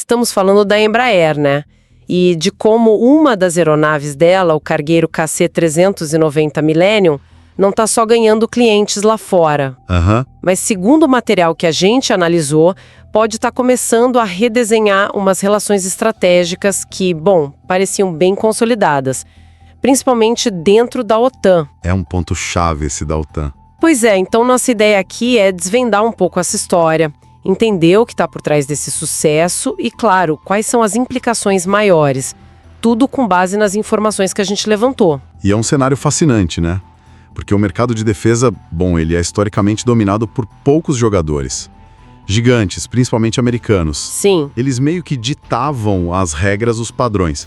estamos falando da Embraer, né? E de como uma das aeronaves dela, o cargueiro KC-390 Millennium, não está só ganhando clientes lá fora. Mas segundo o material que a gente analisou, pode estar começando a redesenhar umas relações estratégicas que, bom, pareciam bem consolidadas, principalmente dentro da OTAN. É um ponto-chave esse da OTAN. Pois é, então nossa ideia aqui é desvendar um pouco essa história, entender o que está por trás desse sucesso e, claro, quais são as implicações maiores. Tudo com base nas informações que a gente levantou. E é um cenário fascinante, né? Porque o mercado de defesa, bom, ele é historicamente dominado por poucos jogadores. Gigantes, principalmente americanos. Sim. Eles meio que ditavam as regras, os padrões.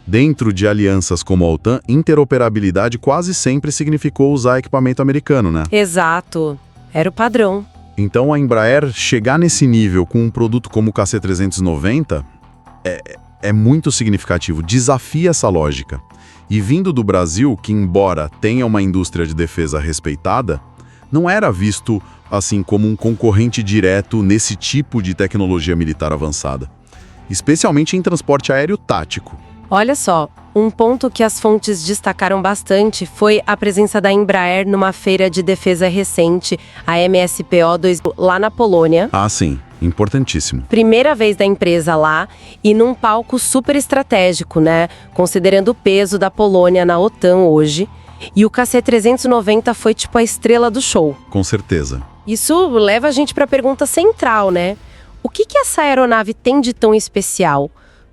Dentro de alianças como a OTAN, interoperabilidade quase sempre significou usar equipamento americano, né? Exato. Era o padrão. Então a Embraer chegar nesse nível com um produto como o KC-390 é muito significativo, desafia essa lógica. E vindo do Brasil, que embora tenha uma indústria de defesa respeitada, não era visto assim como um concorrente direto nesse tipo de tecnologia militar avançada, especialmente em transporte aéreo tático. Olha só, um ponto que as fontes destacaram bastante foi a presença da Embraer numa feira de defesa recente, a MSPO2, lá na Polônia. Ah, sim. Importantíssimo. Primeira vez da empresa lá e num palco super estratégico, né? Considerando o peso da Polônia na OTAN hoje. E o KC-390 foi tipo a estrela do show. Com certeza. Isso leva a gente para a pergunta central, né? O que essa aeronave tem de tão especial?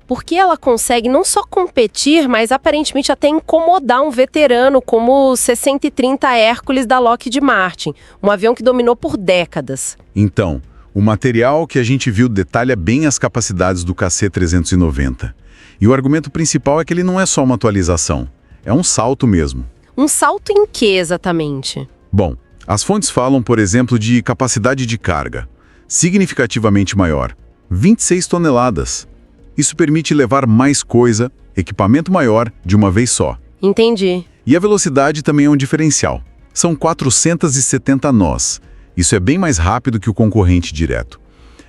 Porque ela consegue não só competir, mas aparentemente até incomodar um veterano como o C-130 Hércules da Lockheed Martin, um avião que dominou por décadas. Então, o material que a gente viu detalha bem as capacidades do KC-390. E o argumento principal é que ele não é só uma atualização, é um salto mesmo. Um salto em que exatamente? Bom, as fontes falam, por exemplo, de capacidade de carga, significativamente maior, 26 toneladas. Isso permite levar mais coisa, equipamento maior, de uma vez só. Entendi. E a velocidade também é um diferencial. São 470 nós. Isso é bem mais rápido que o concorrente direto.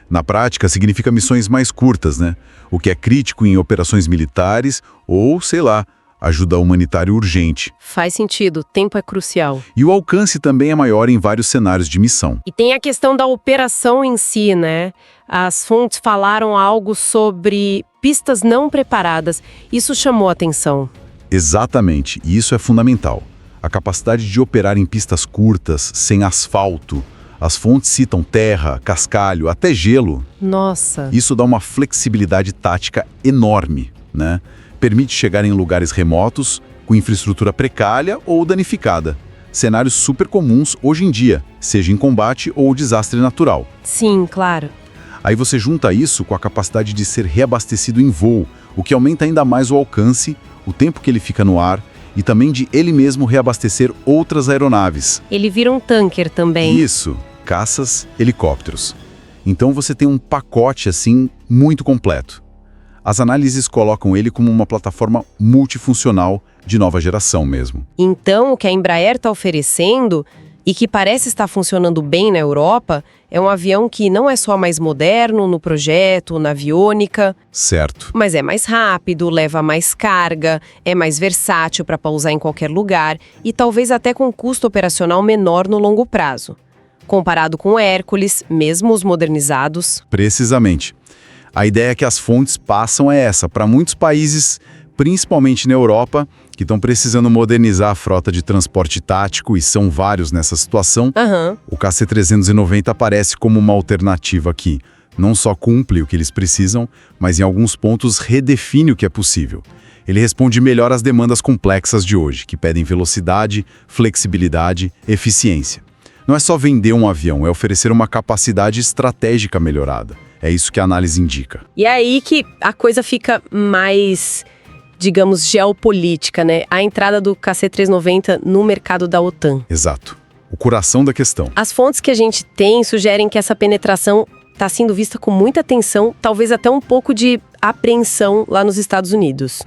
Na prática, significa missões mais curtas, né? O que é crítico em operações militares ou, sei lá, ajuda humanitária urgente. Faz sentido, tempo é crucial. E o alcance também é maior em vários cenários de missão. E tem a questão da operação em si, né? As fontes falaram algo sobre pistas não preparadas. Isso chamou a atenção. Exatamente, e isso é fundamental. A capacidade de operar em pistas curtas, sem asfalto. As fontes citam terra, cascalho, até gelo. Nossa. Isso dá uma flexibilidade tática enorme, né? Permite chegar em lugares remotos, com infraestrutura precária ou danificada. Cenários super comuns hoje em dia, seja em combate ou desastre natural. Sim, claro. Aí você junta isso com a capacidade de ser reabastecido em voo, o que aumenta ainda mais o alcance, o tempo que ele fica no ar, e também de ele mesmo reabastecer outras aeronaves. Ele vira um tanker também. Isso, caças, helicópteros. Então você tem um pacote assim muito completo. As análises colocam ele como uma plataforma multifuncional de nova geração mesmo. Então, o que a Embraer está oferecendo, e que parece estar funcionando bem na Europa, é um avião que não é só mais moderno no projeto, na aviônica. Certo. Mas é mais rápido, leva mais carga, é mais versátil para pousar em qualquer lugar e talvez até com custo operacional menor no longo prazo. Comparado com o Hércules, mesmo os modernizados. Precisamente. A ideia que as fontes passam é essa. Para muitos países, principalmente na Europa, que estão precisando modernizar a frota de transporte tático, e são vários nessa situação, o KC-390 aparece como uma alternativa que não só cumpre o que eles precisam, mas em alguns pontos redefine o que é possível. Ele responde melhor às demandas complexas de hoje, que pedem velocidade, flexibilidade, eficiência. Não é só vender um avião, é oferecer uma capacidade estratégica melhorada. É isso que a análise indica. E é aí que a coisa fica mais, digamos, geopolítica, né? A entrada do KC-390 no mercado da OTAN. Exato. O coração da questão. As fontes que a gente tem sugerem que essa penetração está sendo vista com muita atenção, talvez até um pouco de apreensão lá nos Estados Unidos.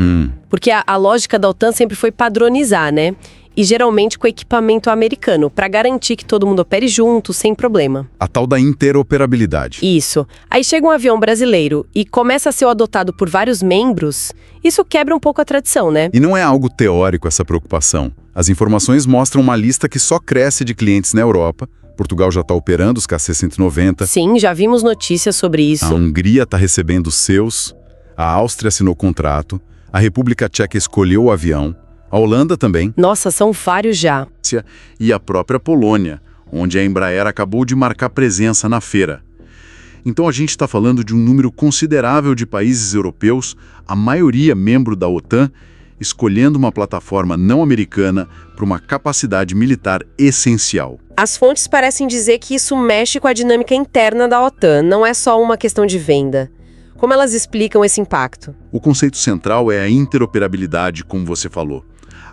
Porque a lógica da OTAN sempre foi padronizar, né? E geralmente com equipamento americano, para garantir que todo mundo opere junto, sem problema. A tal da interoperabilidade. Isso. Aí chega um avião brasileiro e começa a ser adotado por vários membros, isso quebra um pouco a tradição, né? E não é algo teórico essa preocupação. As informações mostram uma lista que só cresce de clientes na Europa. Portugal já está operando os KC-190. Sim, já vimos notícias sobre isso. A Hungria está recebendo os seus. A Áustria assinou contrato. A República Tcheca escolheu o avião. A Holanda também. Nossa, são vários já. E a própria Polônia, onde a Embraer acabou de marcar presença na feira. Então a gente está falando de um número considerável de países europeus, a maioria membro da OTAN, escolhendo uma plataforma não americana para uma capacidade militar essencial. As fontes parecem dizer que isso mexe com a dinâmica interna da OTAN, não é só uma questão de venda. Como elas explicam esse impacto? O conceito central é a interoperabilidade, como você falou.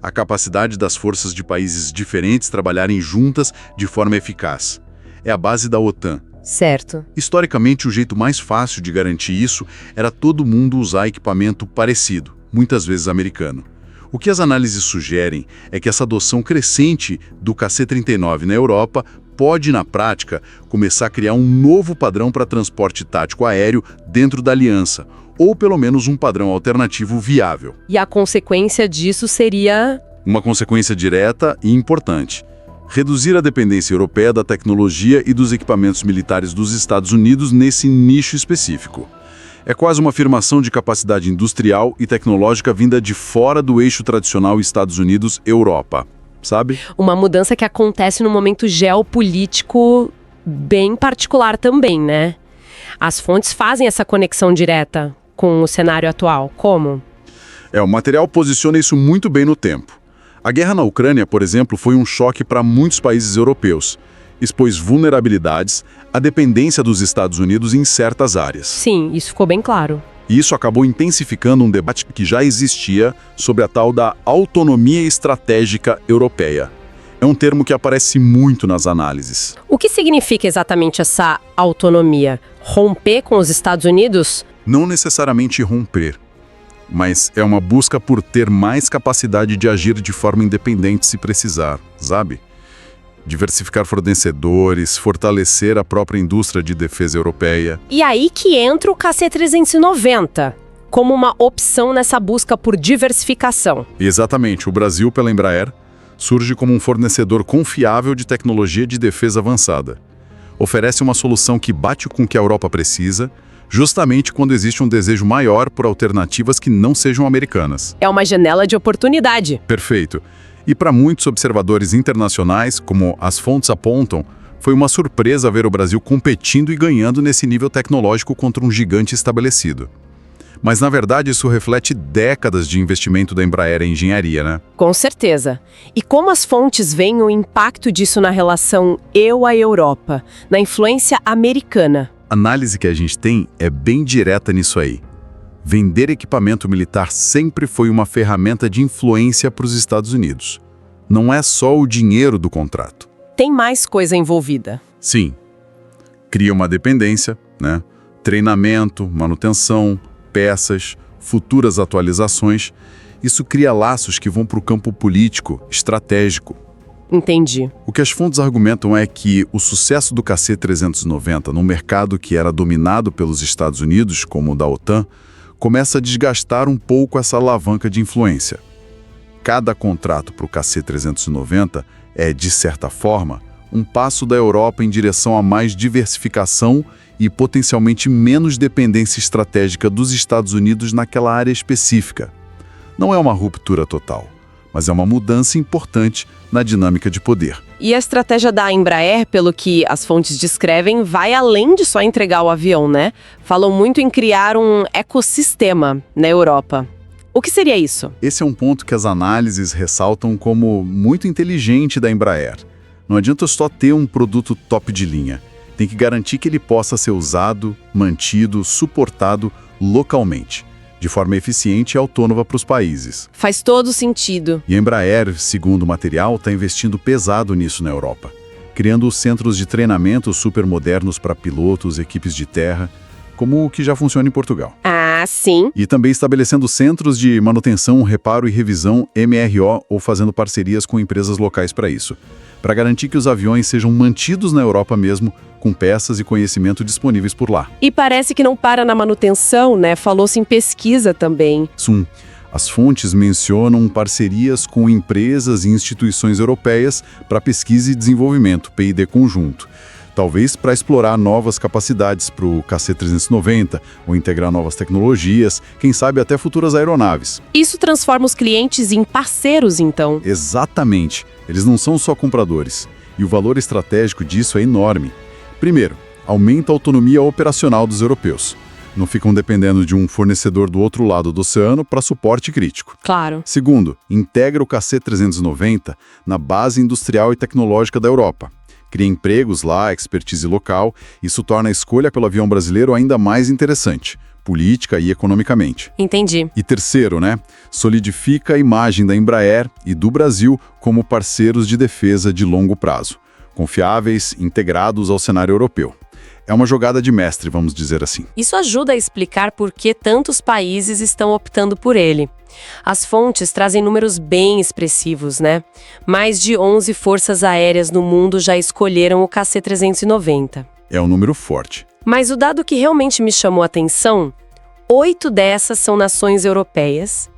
A capacidade das forças de países diferentes trabalharem juntas de forma eficaz. É a base da OTAN. Certo. Historicamente, o jeito mais fácil de garantir isso era todo mundo usar equipamento parecido, muitas vezes americano. O que as análises sugerem é que essa adoção crescente do KC-39 na Europa pode, na prática, começar a criar um novo padrão para transporte tático aéreo dentro da aliança, ou pelo menos um padrão alternativo viável. E a consequência disso seria... Uma consequência direta e importante. Reduzir a dependência europeia da tecnologia e dos equipamentos militares dos Estados Unidos nesse nicho específico. É quase uma afirmação de capacidade industrial e tecnológica vinda de fora do eixo tradicional Estados Unidos-Europa, sabe? Uma mudança que acontece num momento geopolítico bem particular também, né? As fontes fazem essa conexão direta com o cenário atual. Como? O material posiciona isso muito bem no tempo. A guerra na Ucrânia, por exemplo, foi um choque para muitos países europeus. Expôs vulnerabilidades, a dependência dos Estados Unidos em certas áreas. Sim, isso ficou bem claro. E isso acabou intensificando um debate que já existia sobre a tal da autonomia estratégica europeia. É um termo que aparece muito nas análises. O que significa exatamente essa autonomia? Romper com os Estados Unidos? Não necessariamente romper, mas é uma busca por ter mais capacidade de agir de forma independente se precisar, sabe? Diversificar fornecedores, fortalecer a própria indústria de defesa europeia. E aí que entra o KC-390, como uma opção nessa busca por diversificação. Exatamente, o Brasil, pela Embraer, surge como um fornecedor confiável de tecnologia de defesa avançada. Oferece uma solução que bate com o que a Europa precisa, justamente quando existe um desejo maior por alternativas que não sejam americanas. É uma janela de oportunidade. Perfeito. E para muitos observadores internacionais, como as fontes apontam, foi uma surpresa ver o Brasil competindo e ganhando nesse nível tecnológico contra um gigante estabelecido. Mas, na verdade, isso reflete décadas de investimento da Embraer em engenharia, né? Com certeza. E como as fontes veem o impacto disso na relação EU-Europa, na influência americana? A análise que a gente tem é bem direta nisso aí. Vender equipamento militar sempre foi uma ferramenta de influência para os Estados Unidos. Não é só o dinheiro do contrato. Tem mais coisa envolvida. Sim. Cria uma dependência, né? Treinamento, manutenção, peças, futuras atualizações. Isso cria laços que vão para o campo político, estratégico. Entendi. O que as fontes argumentam é que o sucesso do KC-390 num mercado que era dominado pelos Estados Unidos, como o da OTAN, começa a desgastar um pouco essa alavanca de influência. Cada contrato para o KC-390 é, de certa forma, um passo da Europa em direção a mais diversificação e potencialmente menos dependência estratégica dos Estados Unidos naquela área específica. Não é uma ruptura total, mas é uma mudança importante na dinâmica de poder. E a estratégia da Embraer, pelo que as fontes descrevem, vai além de só entregar o avião, né? Falam muito em criar um ecossistema na Europa. O que seria isso? Esse é um ponto que as análises ressaltam como muito inteligente da Embraer. Não adianta só ter um produto top de linha. Tem que garantir que ele possa ser usado, mantido, suportado localmente, de forma eficiente e autônoma para os países. Faz todo sentido. E a Embraer, segundo o material, está investindo pesado nisso na Europa, criando centros de treinamento supermodernos para pilotos, equipes de terra, como o que já funciona em Portugal. Ah, Ah, sim. E também estabelecendo centros de manutenção, reparo e revisão MRO ou fazendo parcerias com empresas locais para isso, para garantir que os aviões sejam mantidos na Europa mesmo, com peças e conhecimento disponíveis por lá. E parece que não para na manutenção, né? Falou-se em pesquisa também. Sim. As fontes mencionam parcerias com empresas e instituições europeias para pesquisa e desenvolvimento, P&D conjunto. Talvez para explorar novas capacidades para o KC-390 ou integrar novas tecnologias, quem sabe até futuras aeronaves. Isso transforma os clientes em parceiros, então? Exatamente. Eles não são só compradores. E o valor estratégico disso é enorme. Primeiro, aumenta a autonomia operacional dos europeus. Não ficam dependendo de um fornecedor do outro lado do oceano para suporte crítico. Claro. Segundo, integra o KC-390 na base industrial e tecnológica da Europa. Cria empregos lá, expertise local, isso torna a escolha pelo avião brasileiro ainda mais interessante, política e economicamente. Entendi. E terceiro, solidifica a imagem da Embraer e do Brasil como parceiros de defesa de longo prazo, confiáveis, integrados ao cenário europeu. É uma jogada de mestre, vamos dizer assim. Isso ajuda a explicar por que tantos países estão optando por ele. As fontes trazem números bem expressivos, né? Mais de 11 forças aéreas no mundo já escolheram o KC-390. É um número forte. Mas o dado que realmente me chamou a atenção, 8 dessas são nações europeias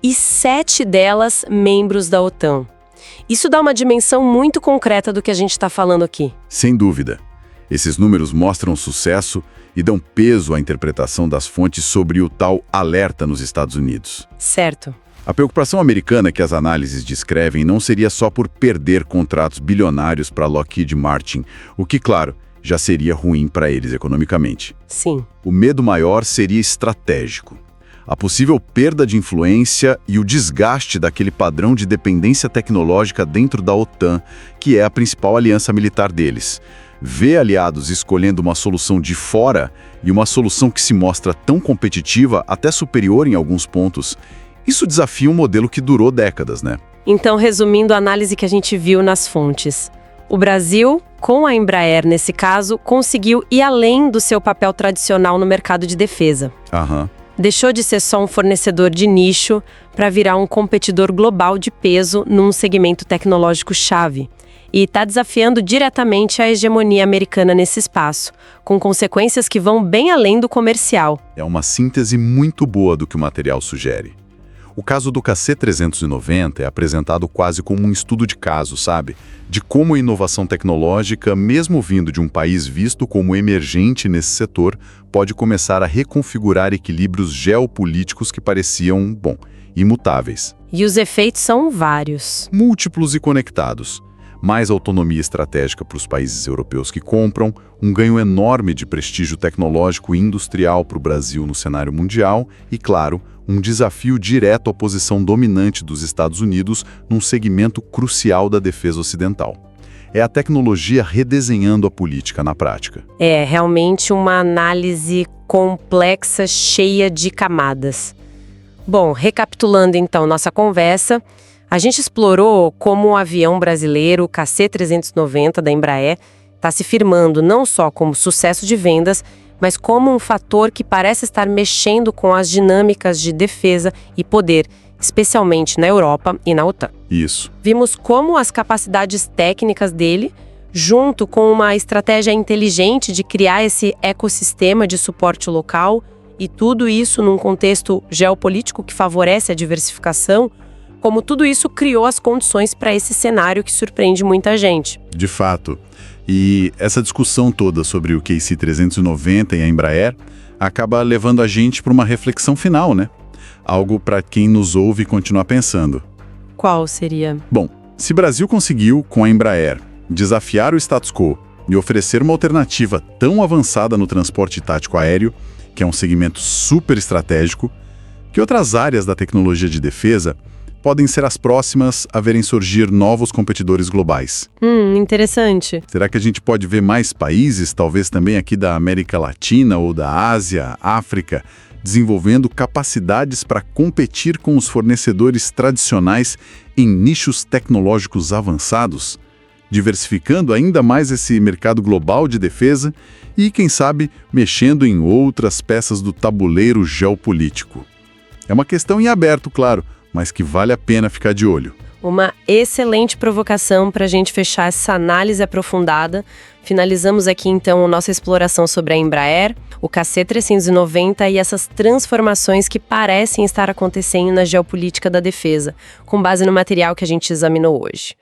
e 7 delas membros da OTAN. Isso dá uma dimensão muito concreta do que a gente está falando aqui. Sem dúvida. Esses números mostram sucesso e dão peso à interpretação das fontes sobre o tal alerta nos Estados Unidos. Certo. A preocupação americana que as análises descrevem não seria só por perder contratos bilionários para Lockheed Martin, o que, claro, já seria ruim para eles economicamente. Sim. O medo maior seria estratégico. A possível perda de influência e o desgaste daquele padrão de dependência tecnológica dentro da OTAN, que é a principal aliança militar deles. Ver aliados escolhendo uma solução de fora e uma solução que se mostra tão competitiva, até superior em alguns pontos, isso desafia um modelo que durou décadas, né? Então, resumindo a análise que a gente viu nas fontes, o Brasil, com a Embraer nesse caso, conseguiu ir além do seu papel tradicional no mercado de defesa. Deixou de ser só um fornecedor de nicho para virar um competidor global de peso num segmento tecnológico-chave. E está desafiando diretamente a hegemonia americana nesse espaço, com consequências que vão bem além do comercial. É uma síntese muito boa do que o material sugere. O caso do KC-390 é apresentado quase como um estudo de caso, sabe? De como a inovação tecnológica, mesmo vindo de um país visto como emergente nesse setor, pode começar a reconfigurar equilíbrios geopolíticos que pareciam, imutáveis. E os efeitos são vários. Múltiplos e conectados. Mais autonomia estratégica para os países europeus que compram, um ganho enorme de prestígio tecnológico e industrial para o Brasil no cenário mundial e, claro, um desafio direto à posição dominante dos Estados Unidos num segmento crucial da defesa ocidental. É a tecnologia redesenhando a política na prática. É realmente uma análise complexa, cheia de camadas. Bom, recapitulando então nossa conversa, a gente explorou como o avião brasileiro, o KC-390 da Embraer, está se firmando não só como sucesso de vendas, mas como um fator que parece estar mexendo com as dinâmicas de defesa e poder, especialmente na Europa e na OTAN. Isso. Vimos como as capacidades técnicas dele, junto com uma estratégia inteligente de criar esse ecossistema de suporte local, e tudo isso num contexto geopolítico que favorece a diversificação, como tudo isso criou as condições para esse cenário que surpreende muita gente. De fato. E essa discussão toda sobre o KC-390 e a Embraer acaba levando a gente para uma reflexão final, né? Algo para quem nos ouve continuar pensando. Qual seria? Bom, se o Brasil conseguiu, com a Embraer, desafiar o status quo e oferecer uma alternativa tão avançada no transporte tático aéreo, que é um segmento super estratégico, que outras áreas da tecnologia de defesa podem ser as próximas a verem surgir novos competidores globais. Interessante. Será que a gente pode ver mais países, talvez também aqui da América Latina ou da Ásia, África, desenvolvendo capacidades para competir com os fornecedores tradicionais em nichos tecnológicos avançados? diversificando ainda mais esse mercado global de defesa e, quem sabe, mexendo em outras peças do tabuleiro geopolítico. É uma questão em aberto, claro, mas que vale a pena ficar de olho. Uma excelente provocação para a gente fechar essa análise aprofundada. Finalizamos aqui, então, a nossa exploração sobre a Embraer, o KC-390 e essas transformações que parecem estar acontecendo na geopolítica da defesa, com base no material que a gente examinou hoje.